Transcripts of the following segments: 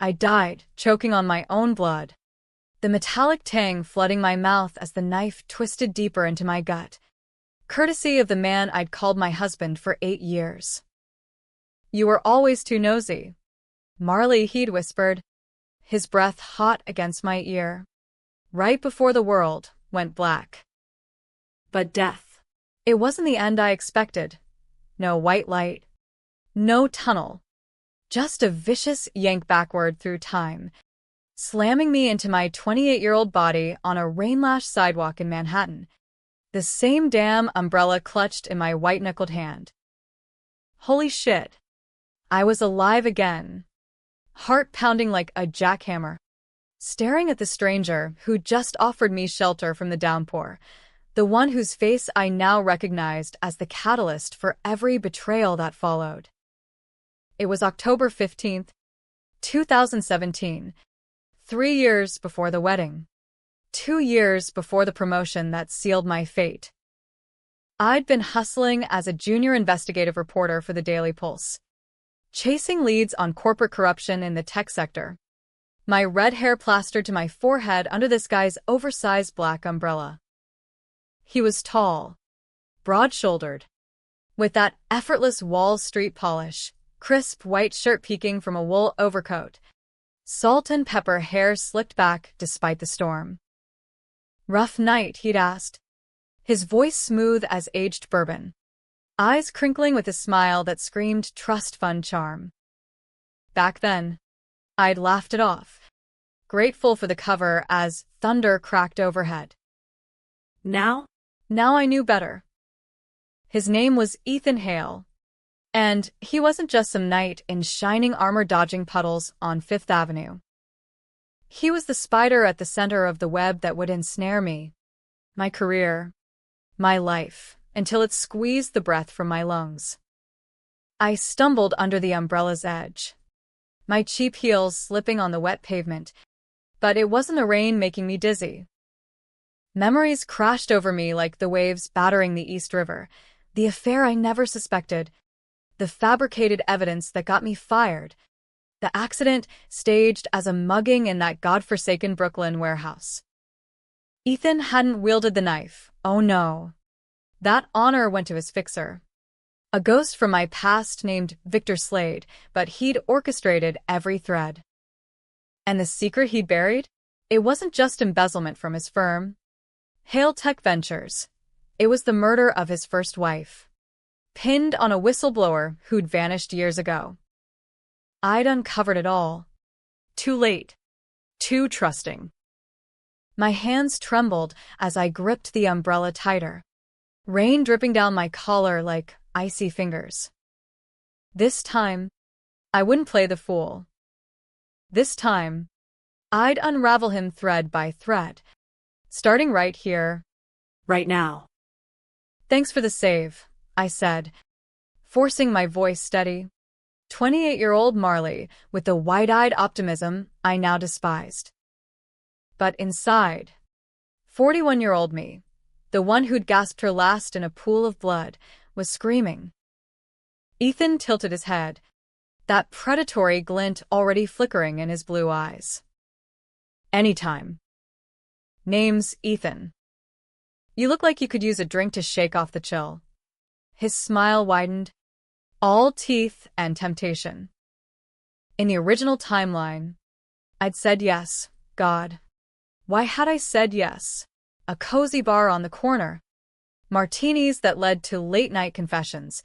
I died, choking on my own blood, the metallic tang flooding my mouth as the knife twisted deeper into my gut, courtesy of the man I'd called my husband for 8 years. "You were always too nosy, Marley," he'd whispered, his breath hot against my ear. Right before the world went black. But death. It wasn't the end I expected. No white light. No tunnel. Just a vicious yank backward through time, slamming me into my 28-year-old body on a rain-lashed sidewalk in Manhattan, the same damn umbrella clutched in my white-knuckled hand. Holy shit. I was alive again, heart pounding like a jackhammer, staring at the stranger who just offered me shelter from the downpour, the one whose face I now recognized as the catalyst for every betrayal that followed. It was October 15th, 2017, 3 years before the wedding. 2 years before the promotion that sealed my fate. I'd been hustling as a junior investigative reporter for the Daily Pulse, chasing leads on corporate corruption in the tech sector, my red hair plastered to my forehead under this guy's oversized black umbrella. He was tall, broad-shouldered, with that effortless Wall Street polish, crisp white shirt peeking from a wool overcoat, salt and pepper hair slicked back despite the storm. "Rough night?" he'd asked, his voice smooth as aged bourbon, eyes crinkling with a smile that screamed trust fund charm. Back then, I'd laughed it off, grateful for the cover as thunder cracked overhead. Now I knew better. His name was Ethan Hale, and he wasn't just some knight in shining armor dodging puddles on Fifth Avenue. He was the spider at the center of the web that would ensnare me, my career, my life, until it squeezed the breath from my lungs. I stumbled under the umbrella's edge, my cheap heels slipping on the wet pavement, but it wasn't the rain making me dizzy. Memories crashed over me like the waves battering the East River, the affair I never suspected, the fabricated evidence that got me fired, the accident staged as a mugging in that godforsaken Brooklyn warehouse. Ethan hadn't wielded the knife, oh no. That honor went to his fixer, a ghost from my past named Victor Slade, but he'd orchestrated every thread. And the secret he'd buried? It wasn't just embezzlement from his firm, Hale Tech Ventures. It was the murder of his first wife, pinned on a whistleblower who'd vanished years ago. I'd uncovered it all. Too late. Too trusting. My hands trembled as I gripped the umbrella tighter, rain dripping down my collar like icy fingers. This time, I wouldn't play the fool. This time, I'd unravel him thread by thread, starting right here, right now. "Thanks for the save," I said, forcing my voice steady. 28-year-old Marley, with the wide-eyed optimism I now despised. But inside, 41-year-old me, the one who'd gasped her last in a pool of blood, was screaming. Ethan tilted his head, that predatory glint already flickering in his blue eyes. "Anytime. Name's Ethan. You look like you could use a drink to shake off the chill." His smile widened, all teeth and temptation. In the original timeline, I'd said yes, God. Why had I said yes? A cozy bar on the corner, martinis that led to late-night confessions,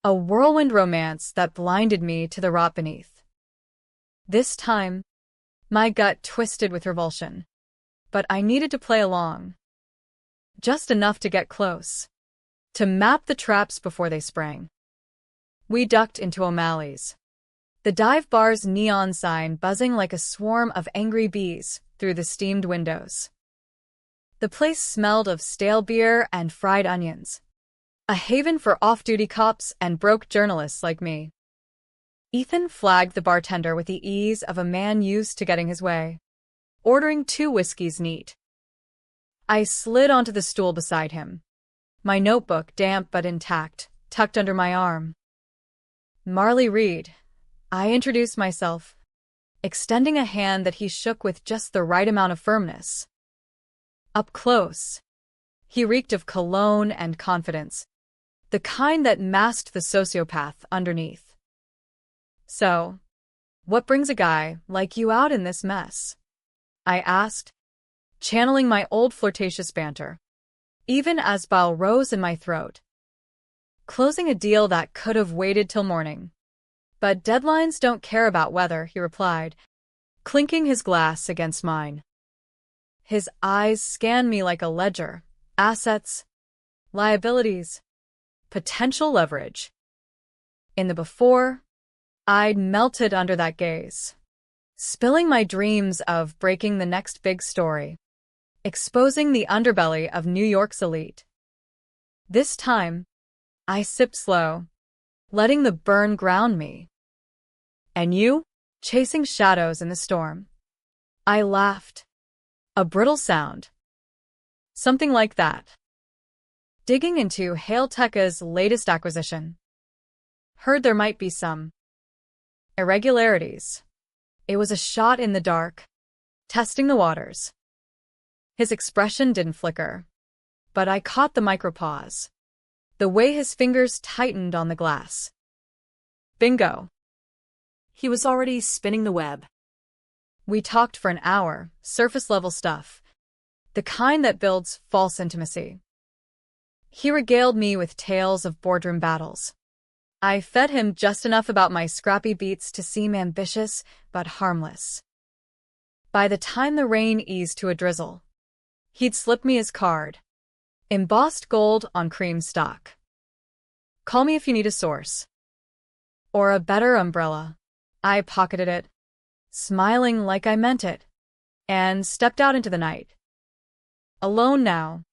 a whirlwind romance that blinded me to the rot beneath. This time, my gut twisted with revulsion, but I needed to play along. Just enough to get close, to map the traps before they sprang. We ducked into O'Malley's, the dive bar's neon sign buzzing like a swarm of angry bees through the steamed windows. The place smelled of stale beer and fried onions, a haven for off-duty cops and broke journalists like me. Ethan flagged the bartender with the ease of a man used to getting his way, ordering 2 whiskeys neat. I slid onto the stool beside him, my notebook damp but intact, tucked under my arm. "Marley Reed," I introduced myself, extending a hand that he shook with just the right amount of firmness. Up close, he reeked of cologne and confidence, the kind that masked the sociopath underneath. "So, what brings a guy like you out in this mess?" I asked, channeling my old flirtatious banter, even as bile rose in my throat. "Closing a deal that could have waited till morning. But deadlines don't care about weather," he replied, clinking his glass against mine. His eyes scanned me like a ledger: assets, liabilities, potential leverage. In the before, I'd melted under that gaze, spilling my dreams of breaking the next big story, exposing the underbelly of New York's elite. This time, I sipped slow, letting the burn ground me. "And you?" "Chasing shadows in the storm." I laughed. "A brittle sound." "Something like that." "Digging into Hailteca's latest acquisition. Heard there might be some irregularities." It was a shot in the dark, testing the waters. His expression didn't flicker, but I caught the micropause, the way his fingers tightened on the glass. Bingo. He was already spinning the web. We talked for an hour, surface-level stuff, the kind that builds false intimacy. He regaled me with tales of boardroom battles. I fed him just enough about my scrappy beats to seem ambitious but harmless. By the time the rain eased to a drizzle, he'd slipped me his card, embossed gold on cream stock. "Call me if you need a source." Or a better umbrella. I pocketed it, smiling like I meant it, and stepped out into the night. Alone now,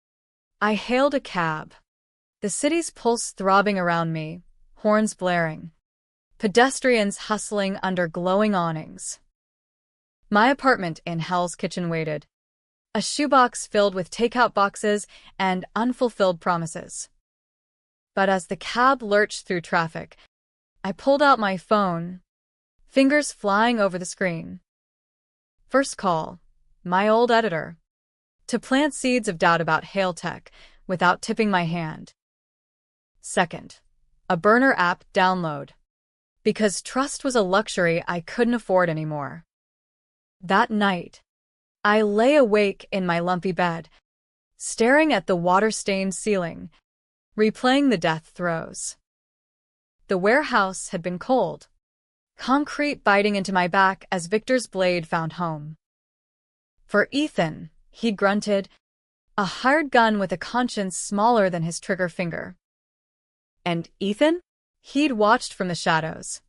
I hailed a cab, the city's pulse throbbing around me, horns blaring, pedestrians hustling under glowing awnings. My apartment in Hell's Kitchen waited, a shoebox filled with takeout boxes and unfulfilled promises. But as the cab lurched through traffic, I pulled out my phone, fingers flying over the screen. First call, my old editor, to plant seeds of doubt about Hailtec without tipping my hand. Second, a burner app download, because trust was a luxury I couldn't afford anymore. That night, I lay awake in my lumpy bed, staring at the water-stained ceiling, replaying the death throes. The warehouse had been cold, concrete biting into my back as Victor's blade found home. For Ethan, he'd grunted, a hired gun with a conscience smaller than his trigger finger. And Ethan? He'd watched from the shadows,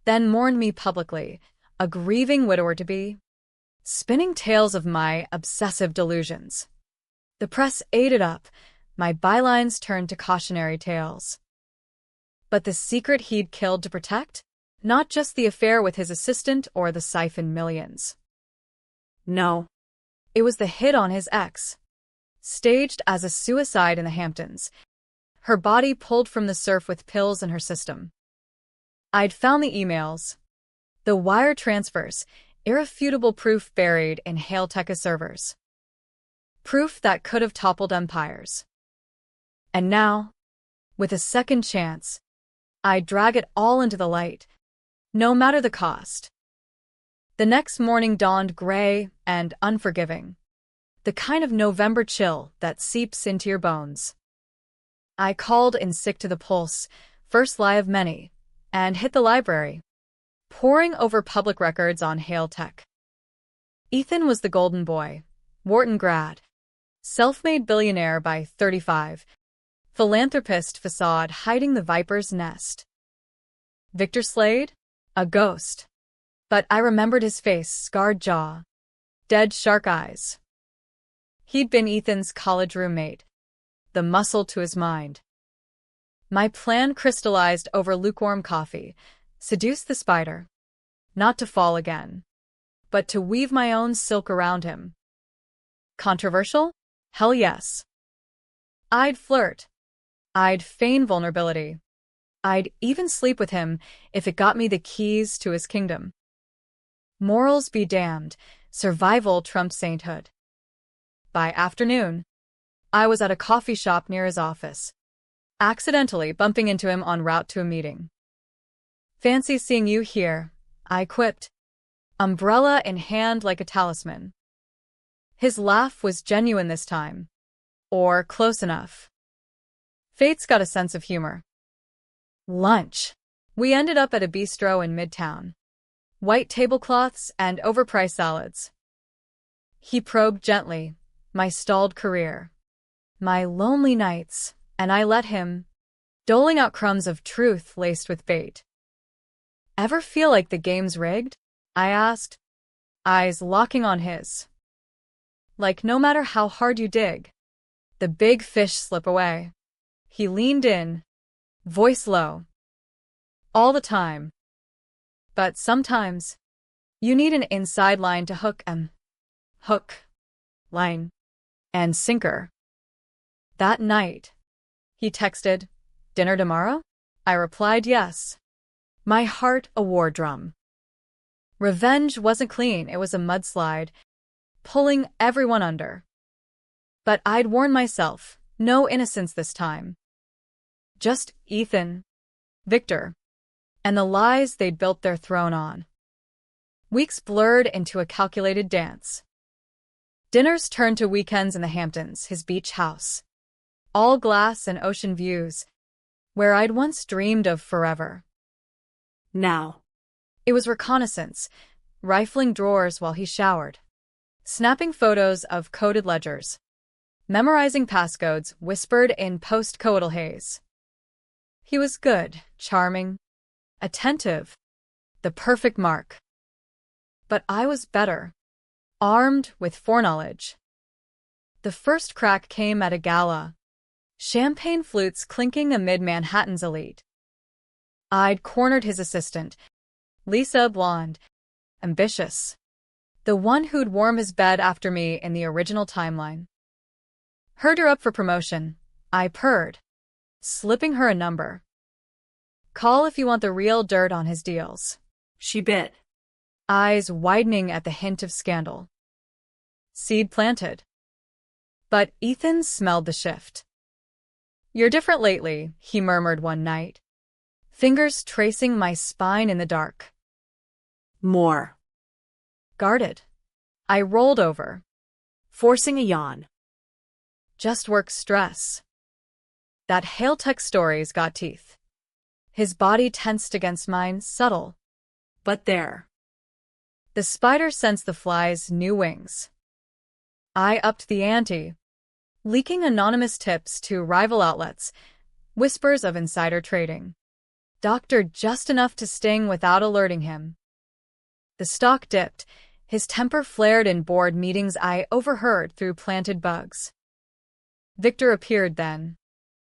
then mourned me publicly, a grieving widower-to-be, spinning tales of my obsessive delusions. The press ate it up, my bylines turned to cautionary tales. But the secret he'd killed to protect? Not just the affair with his assistant or the siphoned millions. No, it was the hit on his ex, staged as a suicide in the Hamptons, her body pulled from the surf with pills in her system. I'd found the emails, the wire transfers, irrefutable proof buried in Hailteca servers. Proof that could have toppled empires. And now, with a second chance, I'd drag it all into the light, no matter the cost. The next morning dawned gray and unforgiving, the kind of November chill that seeps into your bones. I called in sick to the pulse, first lie of many, and hit the library, poring over public records on Hailtec. Ethan was the golden boy, Wharton grad, self-made billionaire by 35, philanthropist facade hiding the viper's nest. Victor Slade? A ghost. But I remembered his face, scarred jaw, dead shark eyes. He'd been Ethan's college roommate, the muscle to his mind. My plan crystallized over lukewarm coffee, seduce the spider, not to fall again, but to weave my own silk around him. Controversial? Hell yes. I'd flirt. I'd feign vulnerability. I'd even sleep with him if it got me the keys to his kingdom. Morals be damned, survival trumps sainthood. By afternoon, I was at a coffee shop near his office, accidentally bumping into him en route to a meeting. "Fancy seeing you here," I quipped, umbrella in hand like a talisman. His laugh was genuine this time. Or close enough. Fate's got a sense of humor. Lunch. We ended up at a bistro in Midtown. White tablecloths and overpriced salads. He probed gently, my stalled career, my lonely nights, and I let him, doling out crumbs of truth laced with bait. "Ever feel like the game's rigged?" I asked, eyes locking on his. Like no matter how hard you dig, the big fish slip away. He leaned in, voice low. "All the time. But sometimes, you need an inside line to hook 'em. Hook, line, and sinker." That night, he texted, "Dinner tomorrow?" I replied yes. My heart a war drum. Revenge wasn't clean, it was a mudslide, pulling everyone under. But I'd warned myself, no innocence this time. Just Ethan, Victor, and the lies they'd built their throne on. Weeks blurred into a calculated dance. Dinners turned to weekends in the Hamptons, his beach house. All glass and ocean views, where I'd once dreamed of forever. Now, it was reconnaissance, rifling drawers while he showered, snapping photos of coded ledgers, memorizing passcodes whispered in post-coital haze. He was good, charming, attentive, the perfect mark. But I was better, armed with foreknowledge. The first crack came at a gala, champagne flutes clinking amid Manhattan's elite. I'd cornered his assistant, Lisa, blonde, ambitious, the one who'd warm his bed after me in the original timeline. Heard her up for promotion, I purred, slipping her a number. "Call if you want the real dirt on his deals." She bit, eyes widening at the hint of scandal. Seed planted. But Ethan smelled the shift. "You're different lately," he murmured one night, fingers tracing my spine in the dark. "More." Guarded, I rolled over, forcing a yawn. "Just work stress." That Hail-Tech Stories got teeth. His body tensed against mine, subtle, but there. The spider sensed the fly's new wings. I upped the ante, leaking anonymous tips to rival outlets, whispers of insider trading. Doctored just enough to sting without alerting him. The stock dipped, his temper flared in board meetings I overheard through planted bugs. Victor appeared then,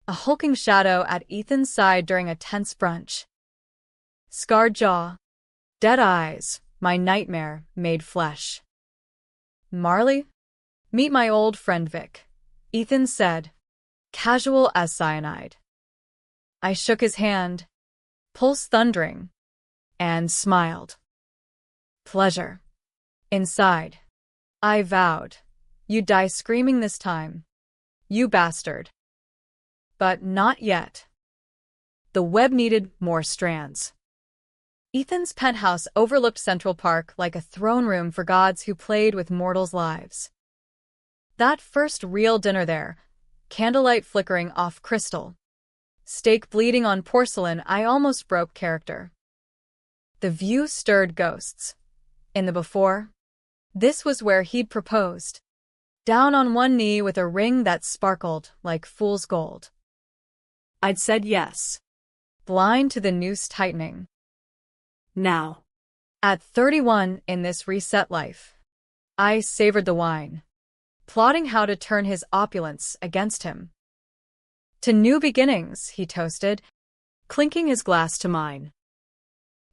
a hulking shadow at Ethan's side during a tense brunch. Scarred jaw, dead eyes, my nightmare made flesh. "Marley? Meet my old friend Vic," Ethan said, casual as cyanide. I shook his hand, pulse thundering, and smiled. "Pleasure." Inside, I vowed, "You'd die screaming this time. You bastard." But not yet. The web needed more strands. Ethan's penthouse overlooked Central Park like a throne room for gods who played with mortals' lives. That first real dinner there, candlelight flickering off crystal, steak bleeding on porcelain, I almost broke character. The view stirred ghosts. In the before, this was where he'd proposed, down on one knee with a ring that sparkled like fool's gold. I'd said yes, blind to the noose tightening. Now, at 31 in this reset life, I savored the wine, plotting how to turn his opulence against him. "To new beginnings," he toasted, clinking his glass to mine.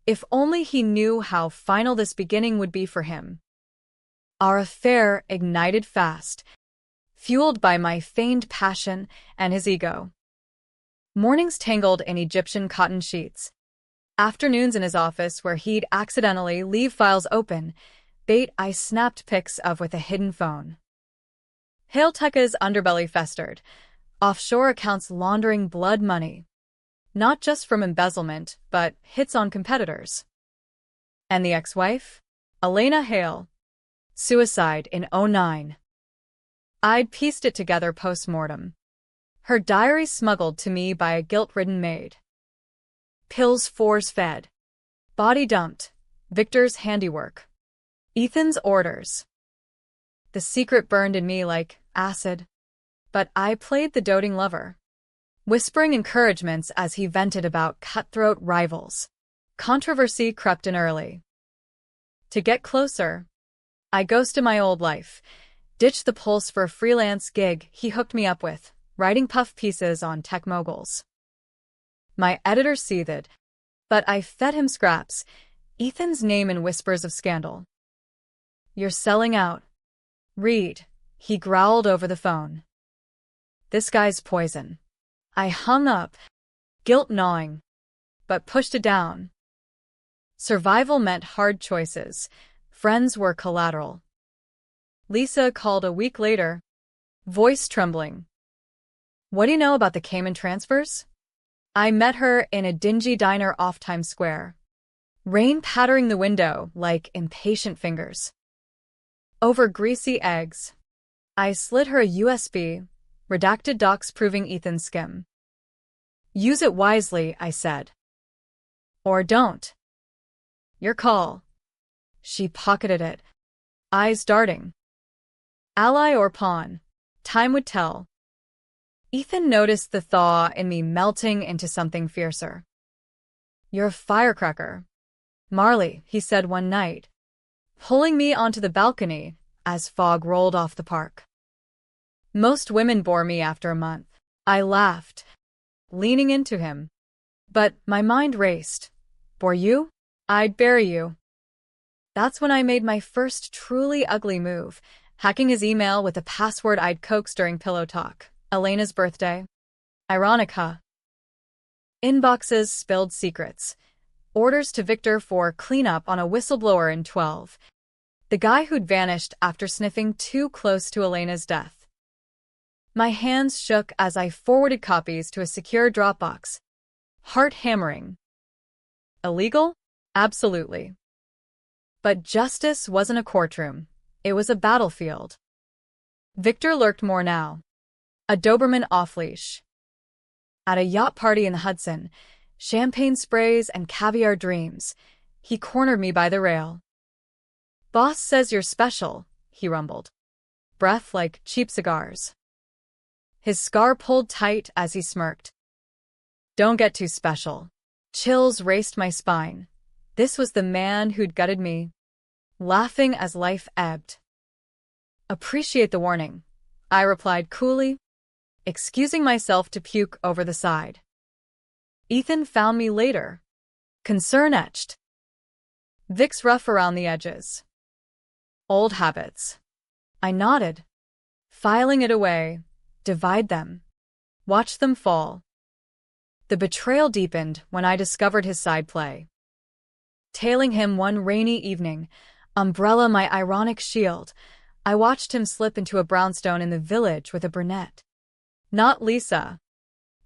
If only he knew how final this beginning would be for him. Our affair ignited fast, fueled by my feigned passion and his ego. Mornings tangled in Egyptian cotton sheets, Afternoons in his office where he'd accidentally leave files open, bait I snapped pics of with a hidden phone. Hailteka's underbelly festered, offshore accounts laundering blood money. Not just from embezzlement, but hits on competitors. And the ex-wife? Elena Hale. Suicide in '09. I'd pieced it together post-mortem. Her diary smuggled to me by a guilt-ridden maid. Pills force-fed. Body dumped. Victor's handiwork. Ethan's orders. The secret burned in me like acid. But I played the doting lover, whispering encouragements as he vented about cutthroat rivals. Controversy crept in early. To get closer, I ghosted my old life, ditched the Pulse for a freelance gig he hooked me up with, writing puff pieces on tech moguls. My editor seethed, but I fed him scraps, Ethan's name in whispers of scandal. "You're selling out. Read," he growled over the phone. "This guy's poison." I hung up, guilt gnawing, but pushed it down. Survival meant hard choices. Friends were collateral. Lisa called a week later, voice trembling. "What do you know about the Cayman transfers?" I met her in a dingy diner off Times Square. Rain pattering the window like impatient fingers. Over greasy eggs. I slid her a USB, redacted docs proving Ethan's skim. "Use it wisely," I said. "Or don't." "Your call." She pocketed it, eyes darting. Ally or pawn? Time would tell. Ethan noticed the thaw in me melting into something fiercer. "You're a firecracker, Marley," he said one night, pulling me onto the balcony as fog rolled off the park. "Most women bore me after a month." I laughed, leaning into him. But my mind raced. "Bore you? I'd bury you." That's when I made my first truly ugly move, hacking his email with a password I'd coaxed during pillow talk. Elena's birthday. Ironic, huh? Inboxes spilled secrets. Orders to Victor for cleanup on a whistleblower in 12. The guy who'd vanished after sniffing too close to Elena's death. My hands shook as I forwarded copies to a secure Dropbox. Heart hammering. Illegal? Absolutely. But justice wasn't a courtroom. It was a battlefield. Victor lurked more now. A Doberman off-leash. At a yacht party in the Hudson, champagne sprays and caviar dreams, he cornered me by the rail. "Boss says you're special," he rumbled. Breath like cheap cigars. His scar pulled tight as he smirked. "Don't get too special." Chills raced my spine. This was the man who'd gutted me. Laughing as life ebbed. "Appreciate the warning," I replied coolly, excusing myself to puke over the side. Ethan found me later. Concern etched. Vic's rough around the edges. Old habits. I nodded. Filing it away. Divide them. Watch them fall. The betrayal deepened when I discovered his side play. Tailing him one rainy evening, umbrella my ironic shield, I watched him slip into a brownstone in the village with a brunette. Not Lisa,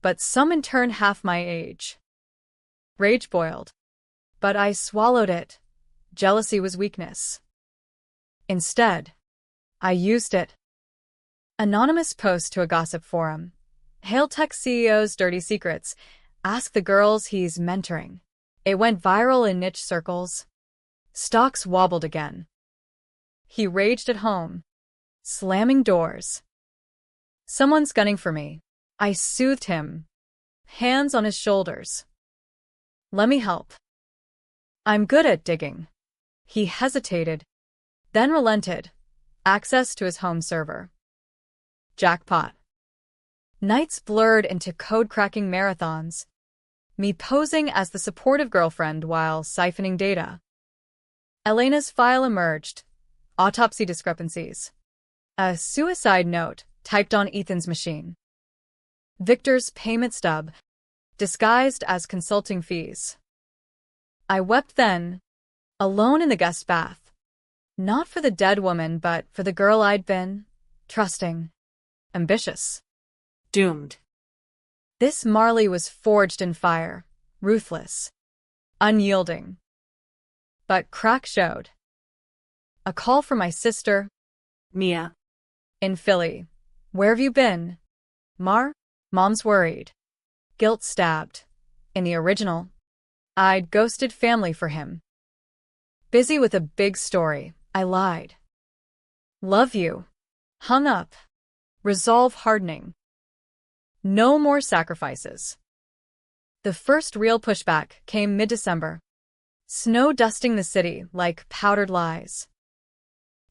but some in turn half my age. Rage boiled. But I swallowed it. Jealousy was weakness. Instead, I used it. Anonymous post to a gossip forum. Hail tech CEO's dirty secrets. Ask the girls he's mentoring. It went viral in niche circles. Stocks wobbled again. He raged at home, slamming doors. "Someone's gunning for me." I soothed him, hands on his shoulders. "Let me help. I'm good at digging." He hesitated, then relented. Access to his home server. Jackpot. Nights blurred into code-cracking marathons. Me posing as the supportive girlfriend while siphoning data. Elena's file emerged. Autopsy discrepancies. A suicide note typed on Ethan's machine. Victor's payment stub, disguised as consulting fees. I wept then, alone in the guest bath. Not for the dead woman, but for the girl I'd been. Trusting. Ambitious. Doomed. This Marley was forged in fire. Ruthless. Unyielding. But crack showed. A call from my sister. Mia. In Philly. Where have you been? Mar? Mom's worried. Guilt stabbed. In the original, I'd ghosted family for him. Busy with a big story, I lied. Love you. Hung up. Resolve hardening. No more sacrifices. The first real pushback came mid-December. Snow dusting the city like powdered lies.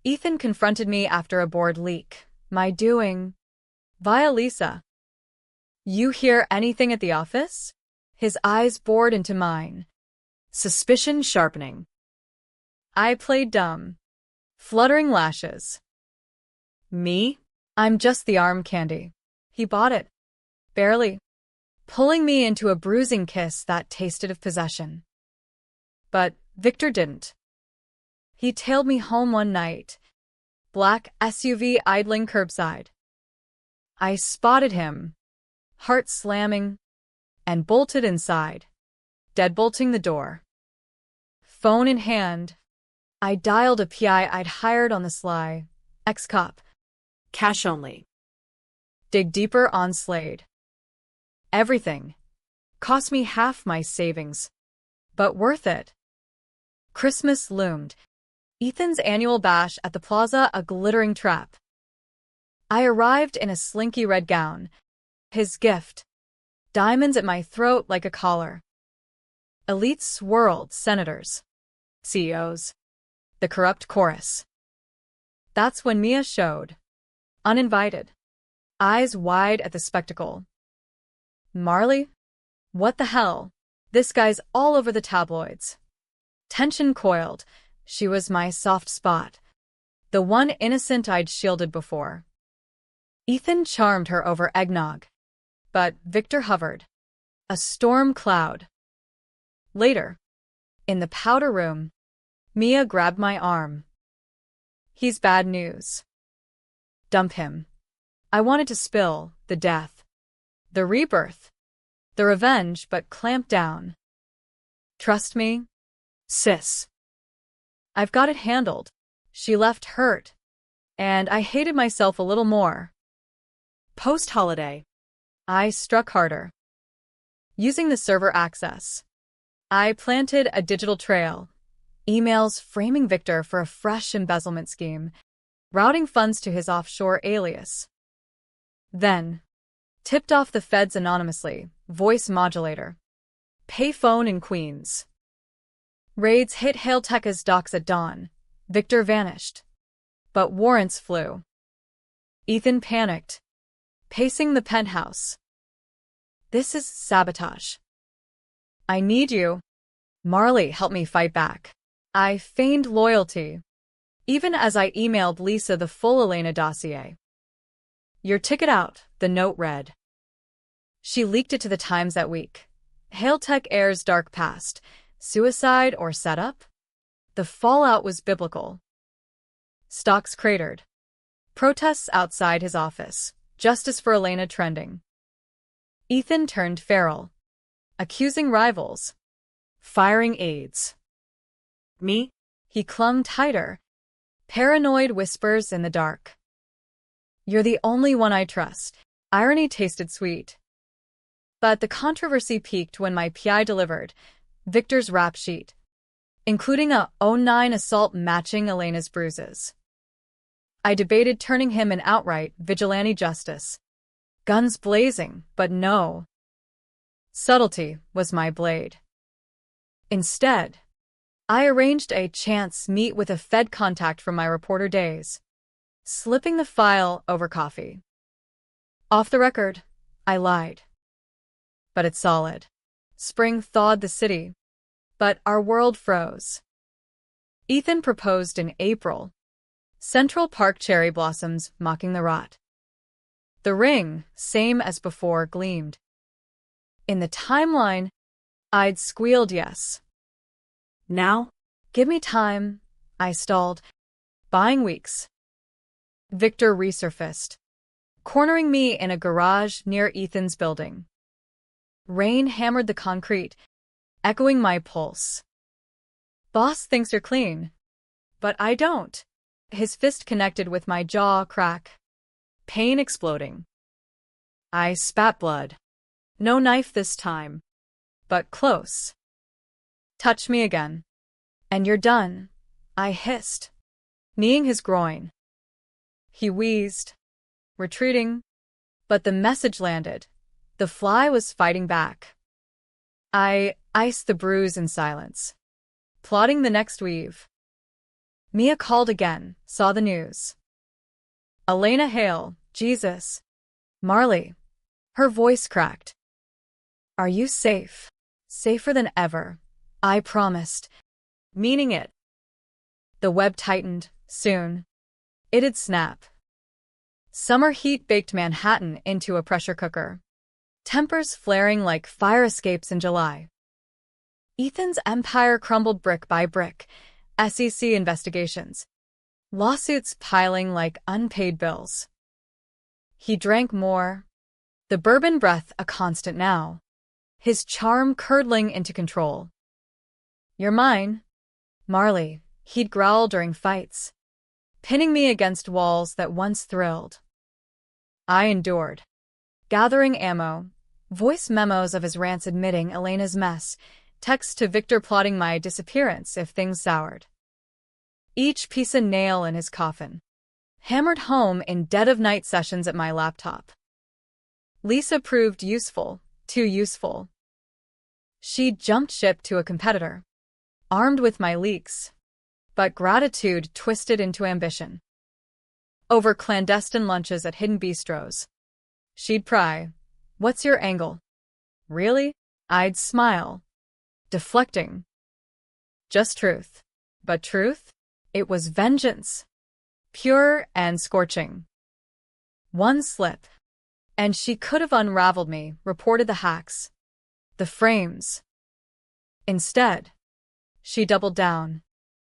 Ethan confronted me after a board leak. My doing. Via Lisa. You hear anything at the office? His eyes bored into mine. Suspicion sharpening. I played dumb. Fluttering lashes. Me? I'm just the arm candy. He bought it. Barely. Pulling me into a bruising kiss that tasted of possession. But Victor didn't. He tailed me home one night. Black SUV idling curbside. I spotted him. Heart slamming. And bolted inside. Deadbolting the door. Phone in hand. I dialed a PI I'd hired on the sly. Ex-cop. Cash only. Dig deeper on Slade. Everything. Cost me half my savings. But worth it. Christmas loomed. Ethan's annual bash at the plaza a glittering trap. I arrived in a slinky red gown. His gift. Diamonds at my throat like a collar. Elites swirled, senators. CEOs. The corrupt chorus. That's when Mia showed. Uninvited. Eyes wide at the spectacle. Marley? What the hell? This guy's all over the tabloids. Tension coiled. She was my soft spot. The one innocent I'd shielded before. Ethan charmed her over eggnog. But Victor hovered. A storm cloud. Later. In the powder room. Mia grabbed my arm. He's bad news. Dump him. I wanted to spill the death. The rebirth. The revenge, but clamp down. Trust me, sis. I've got it handled. She left hurt. And I hated myself a little more. Post-holiday. I struck harder. Using the server access. I planted a digital trail. Emails framing Victor for a fresh embezzlement scheme. Routing funds to his offshore alias. Then, tipped off the feds anonymously, voice modulator. Payphone in Queens. Raids hit Hailteka's docks at dawn. Victor vanished. But warrants flew. Ethan panicked. Pacing the penthouse. This is sabotage. I need you. Marley helped me fight back. I feigned loyalty. Even as I emailed Lisa the full Elena dossier. Your ticket out, the note read. She leaked it to the Times that week. Hailtek airs dark past. Suicide or setup? The fallout was biblical. Stocks cratered. Protests outside his office. Justice for Elena trending. Ethan turned feral. Accusing rivals. Firing aides. Me? He clung tighter. Paranoid whispers in the dark. You're the only one I trust. Irony tasted sweet. But the controversy peaked when my PI delivered Victor's rap sheet, including a '09 assault matching Elena's bruises. I debated turning him in outright vigilante justice. Guns blazing, but no. Subtlety was my blade. Instead, I arranged a chance meet with a Fed contact from my reporter days, slipping the file over coffee. Off the record, I lied. But it's solid. Spring thawed the city, but our world froze. Ethan proposed in April. Central Park cherry blossoms mocking the rot. The ring, same as before, gleamed. In the timeline, I'd squealed yes. Now? Give me time, I stalled. Buying weeks. Victor resurfaced, cornering me in a garage near Ethan's building. Rain hammered the concrete, echoing my pulse. Boss thinks you're clean. But I don't. His fist connected with my jaw crack. Pain exploding. I spat blood. No knife this time. But close. Touch me again. And you're done, I hissed, kneeing his groin. He wheezed, retreating, but the message landed. The fly was fighting back. I iced the bruise in silence, plotting the next weave. Mia called again, saw the news. Elena Hale, Jesus. Marley. Her voice cracked. Are you safe? Safer than ever, I promised, meaning it. The web tightened, soon. It'd snap. Summer heat baked Manhattan into a pressure cooker. Tempers flaring like fire escapes in July. Ethan's empire crumbled brick by brick. SEC investigations. Lawsuits piling like unpaid bills. He drank more. The bourbon breath a constant now. His charm curdling into control. You're mine, Marley, he'd growl during fights, pinning me against walls that once thrilled. I endured. Gathering ammo, voice memos of his rants admitting Elena's mess, texts to Victor plotting my disappearance if things soured. Each piece a nail in his coffin. Hammered home in dead-of-night sessions at my laptop. Lisa proved useful, too useful. She jumped ship to a competitor, armed with my leaks, but gratitude twisted into ambition. Over clandestine lunches at hidden bistros. She'd pry, "What's your angle?" "Really?" I'd smile, deflecting. Just truth. But truth? It was vengeance. Pure and scorching. One slip, and she could have unraveled me, reported the hacks. The frames. Instead, she doubled down,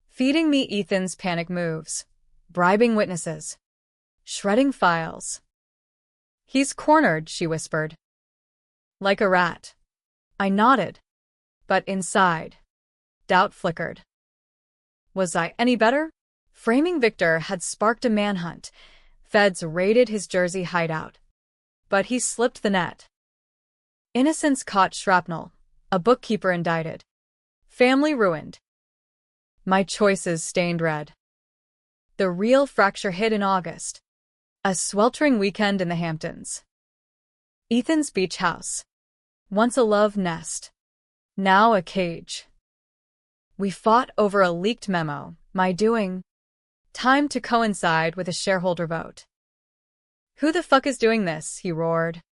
feeding me Ethan's panic moves, bribing witnesses, shredding files. He's cornered, she whispered. Like a rat. I nodded, but inside, doubt flickered. Was I any better? Framing Victor had sparked a manhunt. Feds raided his Jersey hideout. But he slipped the net. Innocents caught shrapnel, a bookkeeper indicted. Family ruined. My choices stained red. The real fracture hit in August. A sweltering weekend in the Hamptons. Ethan's beach house. Once a love nest. Now a cage. We fought over a leaked memo, my doing. Timed to coincide with a shareholder vote. Who the fuck is doing this? He roared,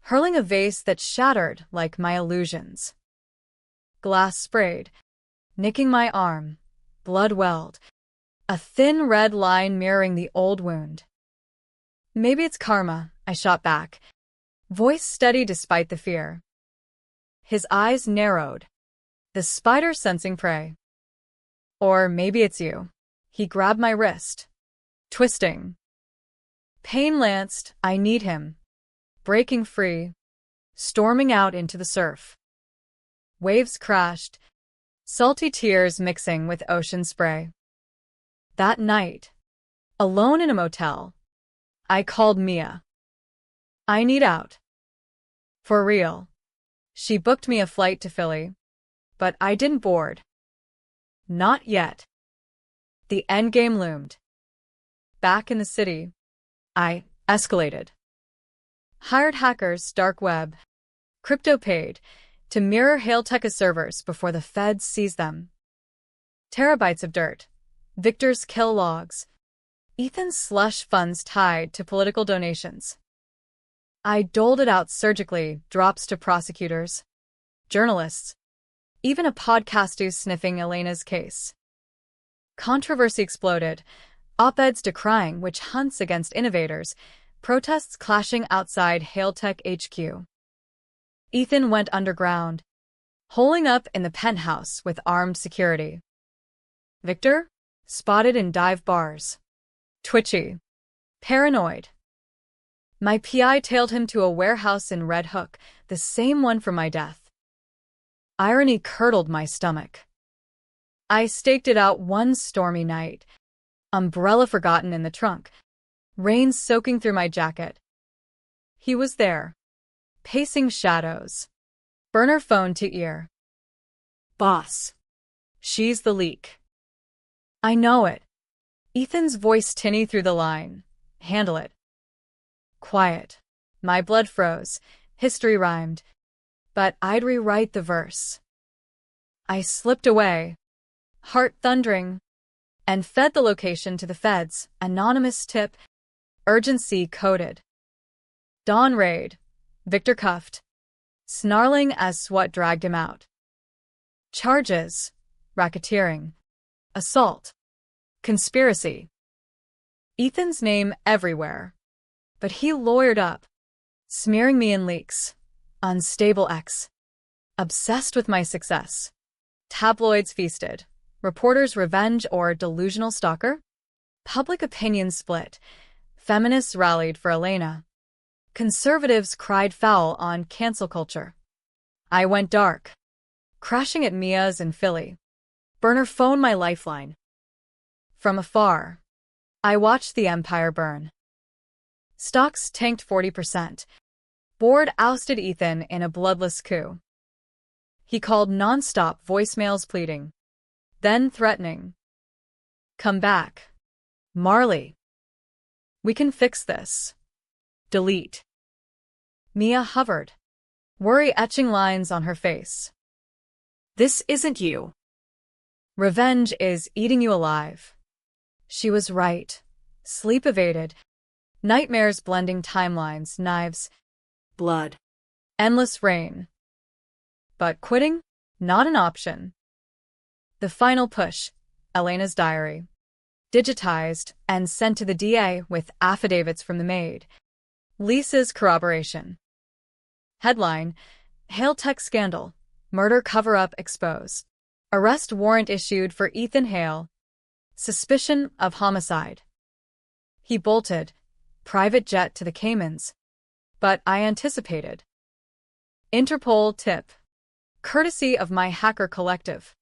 hurling a vase that shattered like my illusions. Glass sprayed, nicking my arm, blood welled, a thin red line mirroring the old wound. Maybe it's karma, I shot back, voice steady despite the fear. His eyes narrowed, the spider sensing prey. Or maybe it's you. He grabbed my wrist, twisting. Pain lanced, I need him. Breaking free, storming out into the surf. Waves crashed, salty tears mixing with ocean spray. That night, alone in a motel, I called Mia. I need out. For real. She booked me a flight to Philly, but I didn't board. Not yet. The endgame loomed. Back in the city, I escalated. Hired hackers, dark web, crypto paid, to mirror Hailtech's servers before the feds seized them. Terabytes of dirt, Victor's kill logs, Ethan's slush funds tied to political donations. I doled it out surgically, drops to prosecutors, journalists, even a podcaster sniffing Elena's case. Controversy exploded, op-eds decrying witch hunts against innovators, protests clashing outside Hailtech HQ. Ethan went underground, holing up in the penthouse with armed security. Victor? Spotted in dive bars. Twitchy. Paranoid. My PI tailed him to a warehouse in Red Hook, the same one from my death. Irony curdled my stomach. I staked it out one stormy night. Umbrella forgotten in the trunk. Rain soaking through my jacket. He was there. Pacing shadows. Burner phone to ear. Boss. She's the leak. I know it. Ethan's voice tinny through the line. Handle it. Quiet. My blood froze. History rhymed. But I'd rewrite the verse. I slipped away, heart thundering, and fed the location to the feds. Anonymous tip. Urgency coded. Dawn raid. Victor cuffed. Snarling as SWAT dragged him out. Charges. Racketeering. Assault. Conspiracy. Ethan's name everywhere. But he lawyered up, smearing me in leaks. Unstable ex. Obsessed with my success. Tabloids feasted. Reporters' revenge or delusional stalker? Public opinion split. Feminists rallied for Elena. Conservatives cried foul on cancel culture. I went dark. Crashing at Mia's in Philly. Burner phone my lifeline. From afar, I watched the empire burn. Stocks tanked 40%. Board ousted Ethan in a bloodless coup. He called nonstop voicemails pleading, then threatening. Come back. Marley. We can fix this. Delete. Mia hovered, worry etching lines on her face. This isn't you. Revenge is eating you alive. She was right. Sleep evaded. Nightmares blending timelines, knives. Blood. Endless rain. But quitting? Not an option. The final push. Elena's diary. Digitized and sent to the DA with affidavits from the maid. Lisa's corroboration. Headline: Hale Tech Scandal. Murder cover-up exposed. Arrest warrant issued for Ethan Hale. Suspicion of homicide. He bolted. Private jet to the Caymans. But I anticipated. Interpol tip. Courtesy of my hacker collective.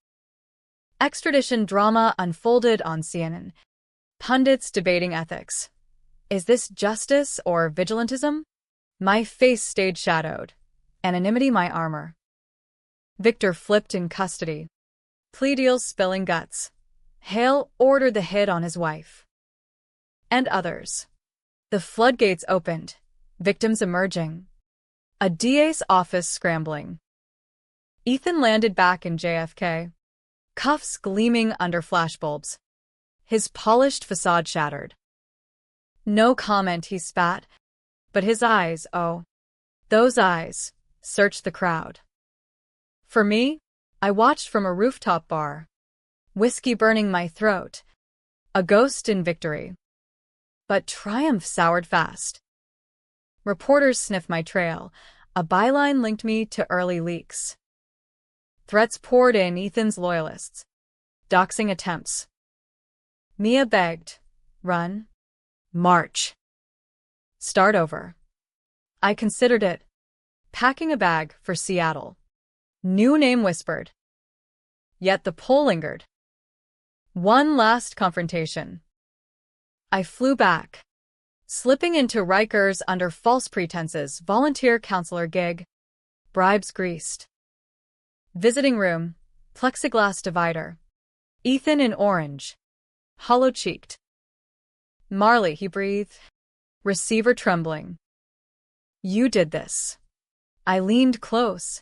Extradition drama unfolded on CNN. Pundits debating ethics. Is this justice or vigilantism? My face stayed shadowed. Anonymity my armor. Victor flipped in custody. Plea deals spilling guts. Hale ordered the hit on his wife. And others. The floodgates opened. Victims emerging. A DA's office scrambling. Ethan landed back in JFK. Cuffs gleaming under flashbulbs. His polished facade shattered. No comment, he spat. But his eyes, oh, those eyes, searched the crowd. For me, I watched from a rooftop bar. Whiskey burning my throat. A ghost in victory. But triumph soured fast. Reporters sniffed my trail. A byline linked me to early leaks. Threats poured in Ethan's loyalists. Doxing attempts. Mia begged. Run. March. Start over. I considered it. Packing a bag for Seattle. New name whispered. Yet the pull lingered. One last confrontation. I flew back. Slipping into Rikers under false pretenses, volunteer counselor gig. Bribes greased. Visiting room, plexiglass divider. Ethan in orange. Hollow-cheeked. Marley, he breathed. Receiver trembling. You did this. I leaned close.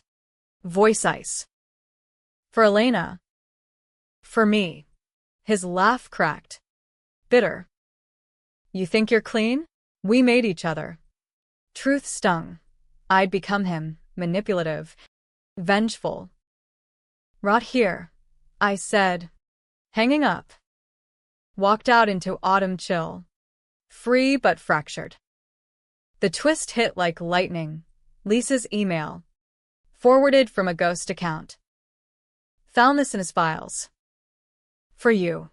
Voice ice. For Elena. For me. His laugh cracked. Bitter. You think you're clean? We made each other. Truth stung. I'd become him, manipulative, vengeful. Rot here, I said, hanging up. Walked out into autumn chill. Free but fractured. The twist hit like lightning. Lisa's email. Forwarded from a ghost account. Found this in his files. For you.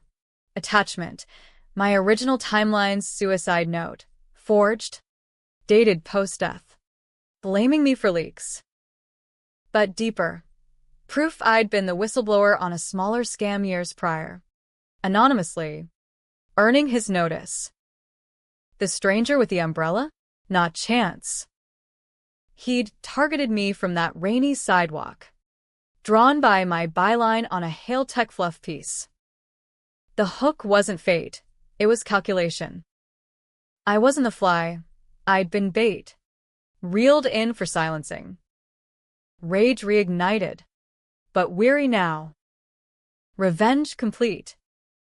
Attachment. My original timeline's suicide note. Forged. Dated post-death. Blaming me for leaks. But deeper. Proof I'd been the whistleblower on a smaller scam years prior. Anonymously. Earning his notice. The stranger with the umbrella? Not chance. He'd targeted me from that rainy sidewalk. Drawn by my byline on a Hail Tech fluff piece. The hook wasn't fate, it was calculation. I wasn't the fly, I'd been bait. Reeled in for silencing. Rage reignited. But weary now. Revenge complete.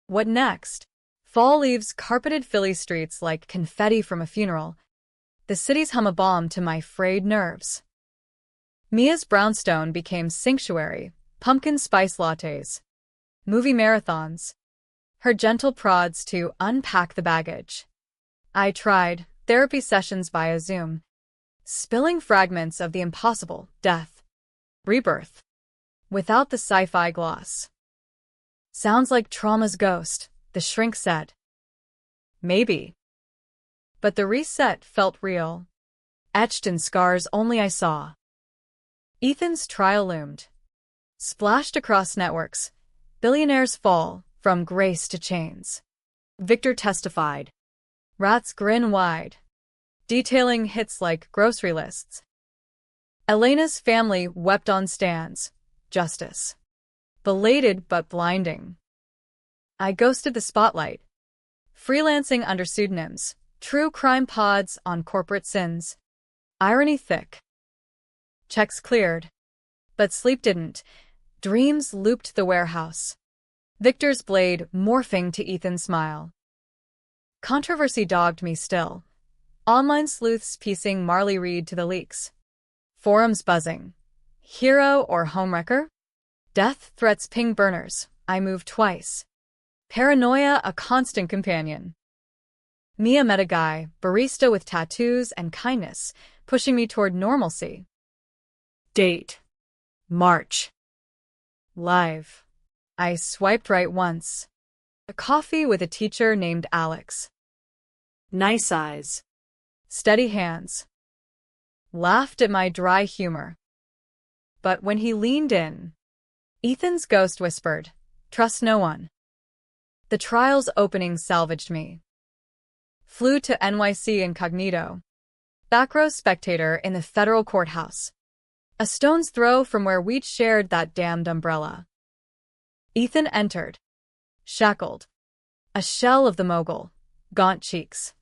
What next? Fall leaves carpeted Philly streets like confetti from a funeral. The city's hum a balm to my frayed nerves. Mia's brownstone became sanctuary, pumpkin spice lattes. Movie marathons. Her gentle prods to unpack the baggage. I tried therapy sessions via Zoom. Spilling fragments of the impossible, death. Rebirth. Without the sci-fi gloss. Sounds like trauma's ghost, the shrink said. Maybe. But the reset felt real. Etched in scars only I saw. Ethan's trial loomed. Splashed across networks. Billionaires fall from grace to chains. Victor testified. Rats grin wide. Detailing hits like grocery lists. Elena's family wept on stands. Justice. Belated but blinding. I ghosted the spotlight. Freelancing under pseudonyms. True crime pods on corporate sins. Irony thick. Checks cleared. But sleep didn't. Dreams looped the warehouse. Victor's blade morphing to Ethan's smile. Controversy dogged me still. Online sleuths piecing Marley Reed to the leaks. Forums buzzing. Hero or homewrecker? Death threats ping burners. I moved twice. Paranoia a constant companion. Mia met a guy, barista with tattoos and kindness, pushing me toward normalcy. Date. March. Live. I swiped right once. A coffee with a teacher named Alex. Nice eyes. Steady hands. Laughed at my dry humor. But when he leaned in, Ethan's ghost whispered, "Trust no one." The trial's opening salvaged me. Flew to NYC incognito. Back row spectator in the federal courthouse. A stone's throw from where we'd shared that damned umbrella. Ethan entered. Shackled. A shell of the mogul. Gaunt cheeks.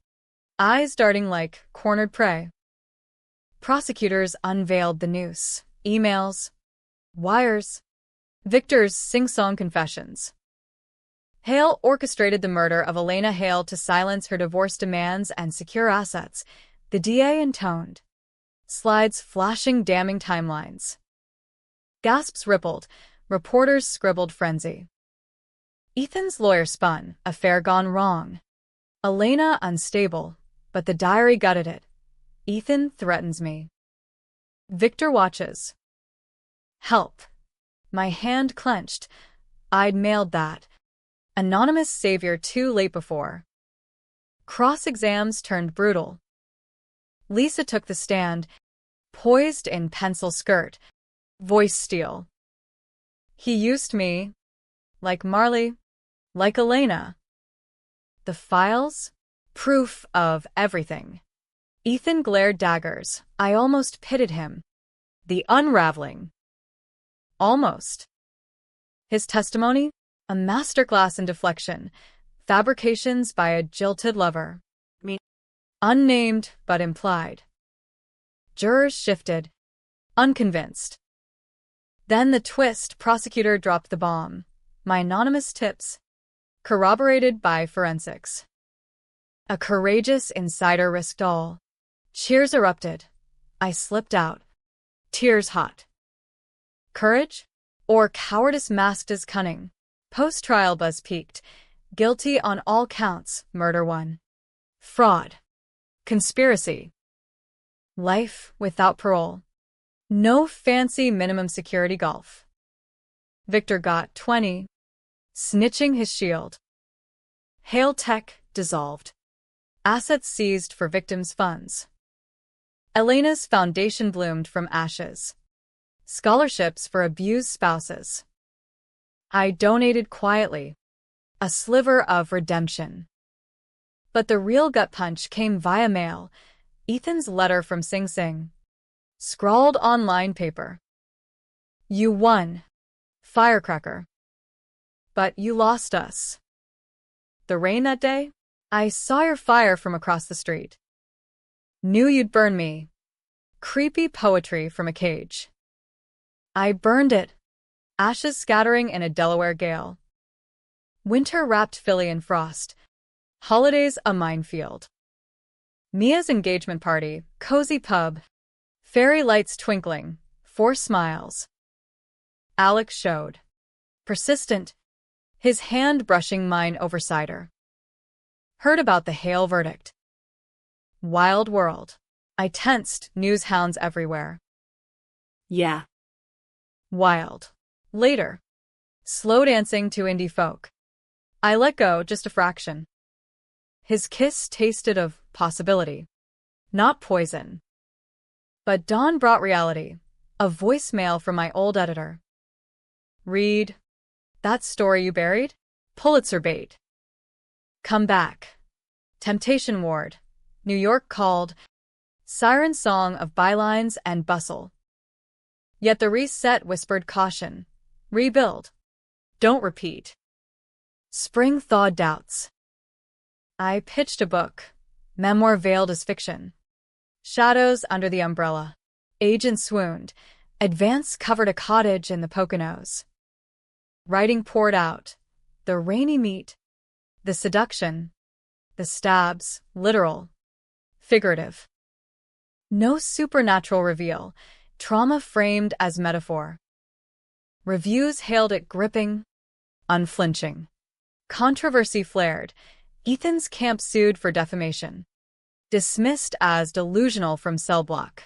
Eyes darting like cornered prey. Prosecutors unveiled the noose. Emails. Wires. Victor's sing-song confessions. Hale orchestrated the murder of Elena Hale to silence her divorce demands and secure assets, the DA intoned. Slides flashing damning timelines. Gasps rippled, reporters scribbled frenzy. Ethan's lawyer spun, affair gone wrong. Elena unstable, but the diary gutted it. Ethan threatens me. Victor watches. Help. My hand clenched. I'd mailed that. Anonymous savior too late before. Cross-exams turned brutal. Lisa took the stand, poised in pencil skirt, voice steel. He used me, like Marley, like Elena. The files? Proof of everything. Ethan glared daggers. I almost pitted him. The unraveling. Almost. His testimony? A masterclass in deflection. Fabrications by a jilted lover. Unnamed but implied. Jurors shifted. Unconvinced. Then the twist, prosecutor dropped the bomb. My anonymous tips. Corroborated by forensics. A courageous insider risked all. Cheers erupted. I slipped out. Tears hot. Courage? Or cowardice masked as cunning? Post-trial buzz peaked. Guilty on all counts, murder one. Fraud. Conspiracy. Life without parole. No fancy minimum security golf. Victor got 20, snitching his shield. Hail Tech dissolved. Assets seized for victims' funds. Elena's foundation bloomed from ashes. Scholarships for abused spouses. I donated quietly. A sliver of redemption. But the real gut punch came via mail. Ethan's letter from Sing Sing. Scrawled on line paper. You won, firecracker. But you lost us. The rain that day? I saw your fire from across the street. Knew you'd burn me. Creepy poetry from a cage. I burned it. Ashes scattering in a Delaware gale. Winter wrapped Philly in frost. Holidays a minefield. Mia's engagement party, cozy pub. Fairy lights twinkling, 4 smiles. Alex showed. Persistent. His hand brushing mine over cider. Heard about the Hale verdict. Wild world. I tensed, news hounds everywhere. Yeah. Wild. Later. Slow dancing to indie folk. I let go just a fraction. His kiss tasted of possibility. Not poison. But dawn brought reality. A voicemail from my old editor. Read. That story you buried? Pulitzer bait. Come back. Temptation Ward. New York called. Siren song of bylines and bustle. Yet the reset whispered caution. Rebuild. Don't repeat. Spring thawed doubts. I pitched a book. Memoir veiled as fiction. Shadows under the umbrella. Agent swooned. Advance covered a cottage in the Poconos. Writing poured out. The rainy meat. The seduction. The stabs, literal. Figurative. No supernatural reveal. Trauma framed as metaphor. Reviews hailed it gripping, unflinching. Controversy flared. Ethan's camp sued for defamation. Dismissed as delusional from cell block.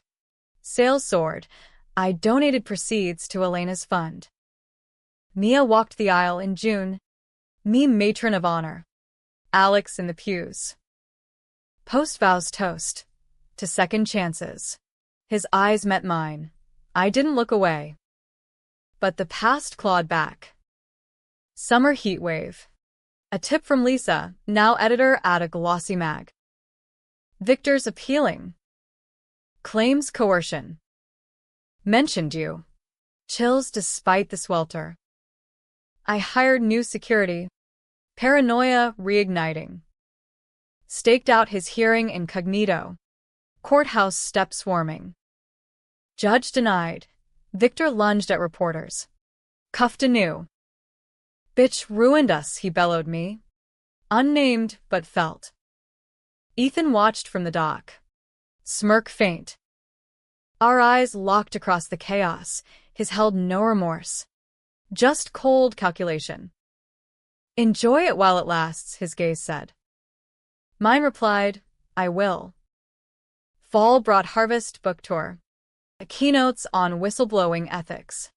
Sales soared. I donated proceeds to Elena's fund. Mia walked the aisle in June. Me matron of honor. Alex in the pews. Post-vows toast. To second chances. His eyes met mine. I didn't look away. But the past clawed back. Summer heat wave. A tip from Lisa, now editor at a glossy mag. Victor's appealing. Claims coercion. Mentioned you. Chills despite the swelter. I hired new security. Paranoia reigniting. Staked out his hearing incognito. Courthouse steps swarming. Judge denied. Victor lunged at reporters. Cuffed anew. Bitch ruined us, he bellowed me. Unnamed, but felt. Ethan watched from the dock. Smirk faint. Our eyes locked across the chaos. His held no remorse. Just cold calculation. Enjoy it while it lasts, his gaze said. Mine replied, I will. Fall brought Harvest book tour. Keynotes on whistleblowing ethics.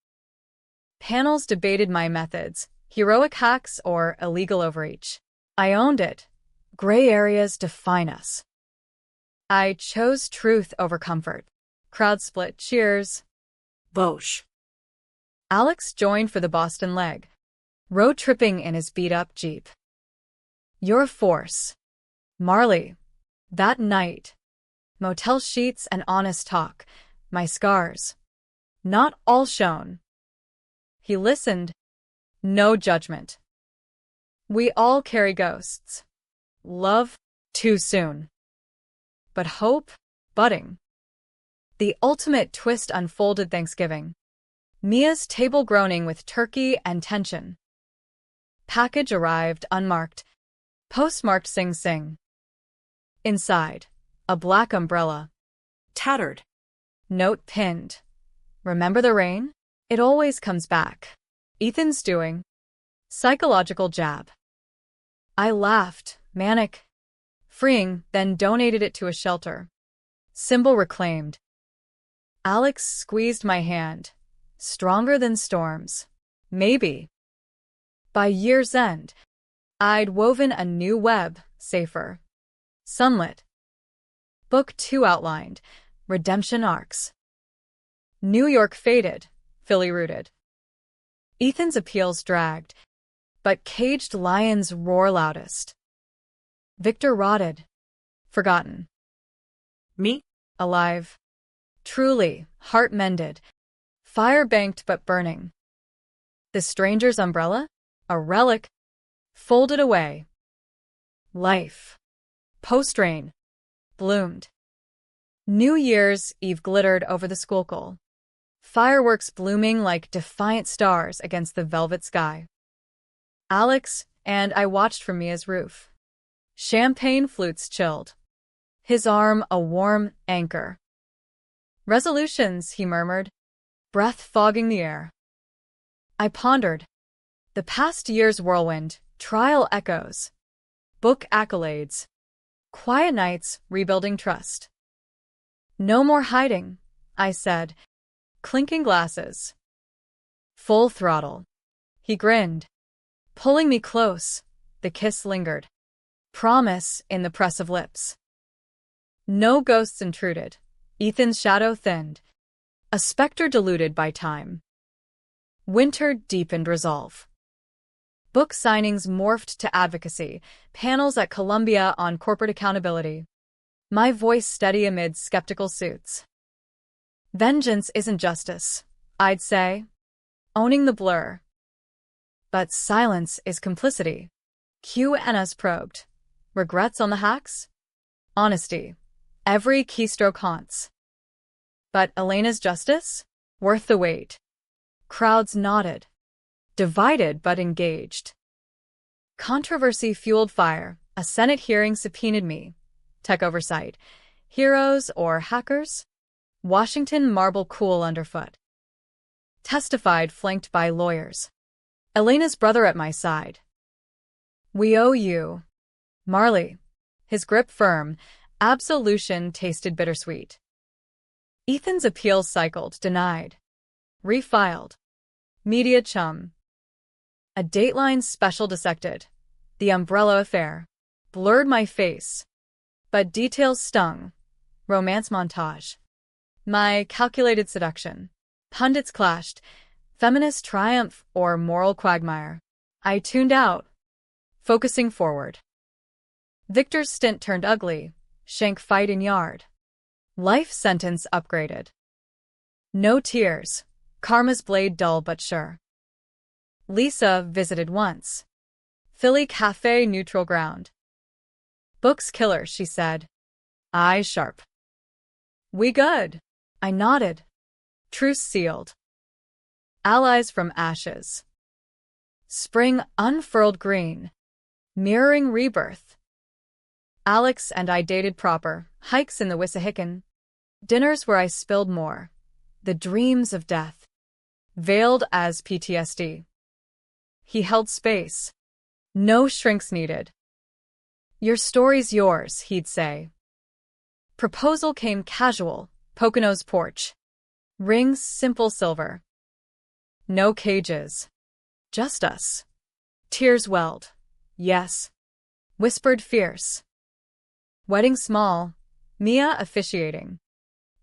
Panels debated my methods, heroic hacks or illegal overreach. I owned it. Gray areas define us. I chose truth over comfort. Crowd split cheers. Bosh. Alex joined for the Boston leg. Road tripping in his beat-up Jeep. Your force. Marley. That night. Motel sheets and honest talk. My scars. Not all shown. He listened. No judgment. We all carry ghosts. Love, too soon. But hope, budding. The ultimate twist unfolded Thanksgiving. Mia's table groaning with turkey and tension. Package arrived unmarked. Postmarked Sing Sing. Inside, a black umbrella. Tattered. Note pinned. Remember the rain? It always comes back. Ethan's doing. Psychological jab. I laughed, manic. Freeing, then donated it to a shelter. Symbol reclaimed. Alex squeezed my hand. Stronger than storms. Maybe. By year's end, I'd woven a new web, safer. Sunlit. Book 2 outlined. Redemption arcs. New York faded, Philly rooted. Ethan's appeals dragged, but caged lions roar loudest. Victor rotted, forgotten. Me? Alive. Truly, heart mended. Fire banked but burning. The stranger's umbrella? A relic. Folded away. Life. Post-rain. Bloomed. New Year's Eve glittered over the Schuylkill. Fireworks blooming like defiant stars against the velvet sky. Alex and I watched from Mia's roof. Champagne flutes chilled. His arm a warm anchor. Resolutions, he murmured, breath fogging the air. I pondered. The past year's whirlwind, trial echoes. Book accolades. Quiet nights rebuilding trust. No more hiding, I said, clinking glasses. Full throttle. He grinned. Pulling me close, the kiss lingered. Promise in the press of lips. No ghosts intruded. Ethan's shadow thinned. A specter diluted by time. Winter deepened resolve. Book signings morphed to advocacy, panels at Columbia on corporate accountability. My voice steady amid skeptical suits. Vengeance isn't justice, I'd say, owning the blur. But silence is complicity. QNS probed. Regrets on the hacks? Honesty. Every keystroke haunts. But Elena's justice? Worth the wait. Crowds nodded. Divided but engaged. Controversy fueled fire. A Senate hearing subpoenaed me. Tech oversight. Heroes or hackers? Washington marble cool underfoot. Testified flanked by lawyers. Elena's brother at my side. We owe you. Marley. His grip firm. Absolution tasted bittersweet. Ethan's appeals cycled, denied. Refiled. Media chum. A Dateline special dissected. The umbrella affair. Blurred my face. But details stung. Romance montage. My calculated seduction. Pundits clashed. Feminist triumph or moral quagmire. I tuned out. Focusing forward. Victor's stint turned ugly. Shank fight in yard. Life sentence upgraded. No tears. Karma's blade dull but sure. Lisa visited once. Philly cafe neutral ground. Books killer, she said. Eyes sharp. We good. I nodded. Truce sealed. Allies from ashes. Spring unfurled green. Mirroring rebirth. Alex and I dated proper. Hikes in the Wissahickon. Dinners where I spilled more. The dreams of death. Veiled as PTSD. He held space. No shrinks needed. Your story's yours, he'd say. Proposal came casual. Pocono's porch. Rings simple silver. No cages. Just us. Tears welled. Yes. Whispered fierce. Wedding small. Mia officiating.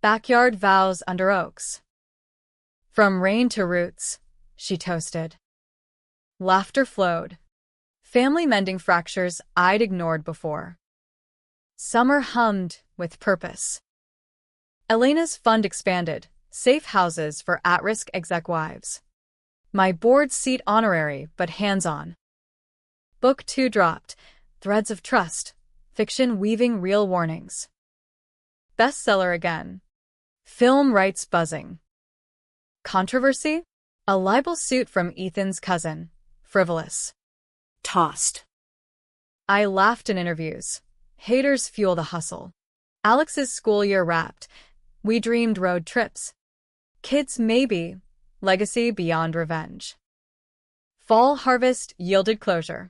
Backyard vows under oaks. From rain to roots, she toasted. Laughter flowed. Family mending fractures I'd ignored before. Summer hummed with purpose. Elena's fund expanded. Safe houses for at-risk exec wives. My board seat honorary but hands-on. Book 2 dropped. Threads of Trust. Fiction weaving real warnings. Bestseller again. Film rights buzzing. Controversy? A libel suit from Ethan's cousin. Frivolous. Tossed. I laughed in interviews. Haters fuel the hustle. Alex's school year wrapped. We dreamed road trips. Kids maybe. Legacy beyond revenge. Fall harvest yielded closure.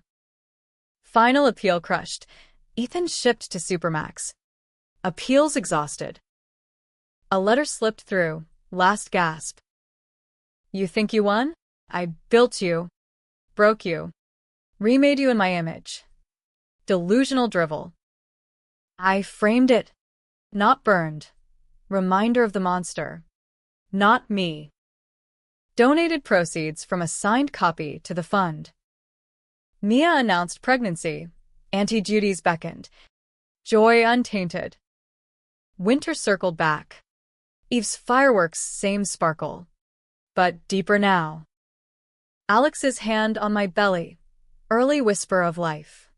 Final appeal crushed. Ethan shipped to Supermax. Appeals exhausted. A letter slipped through. Last gasp. You think you won? I built you, broke you, remade you in my image. Delusional drivel. I framed it, not burned. Reminder of the monster. Not me. Donated proceeds from a signed copy to the fund. Mia announced pregnancy. Auntie Judy's beckoned. Joy untainted. Winter circled back. Eve's fireworks, same sparkle, but deeper now. Alex's hand on my belly, early whisper of life.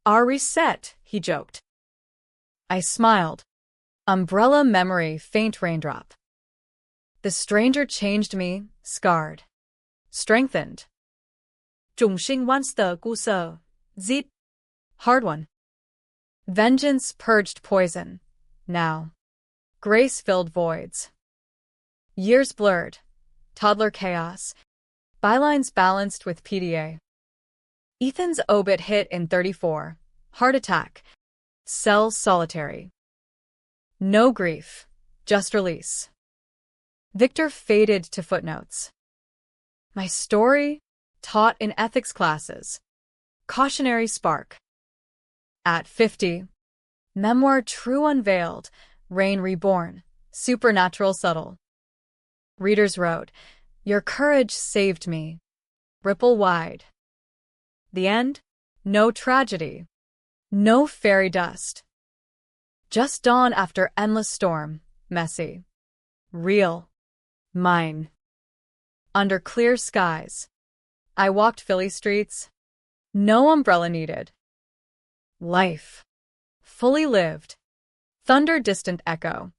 Our reset, he joked. I smiled. Umbrella memory, faint raindrop. The stranger changed me, scarred, strengthened. 众生湾的故事 Zip Hard one. Vengeance purged poison. Now. Grace filled voids. Years blurred. Toddler chaos. Bylines balanced with PDA. Ethan's obit hit in 34. Heart attack. Cell solitary. No grief. Just release. Victor faded to footnotes. My story, taught in ethics classes. Cautionary spark. At 50. Memoir true unveiled. Rain reborn. Supernatural subtle. Readers wrote, Your courage saved me. Ripple wide. The end? No tragedy. No fairy dust. Just dawn after endless storm. Messy. Real. Mine. Under clear skies. I walked Philly streets. No umbrella needed. Life. Fully lived. Thunder distant echo.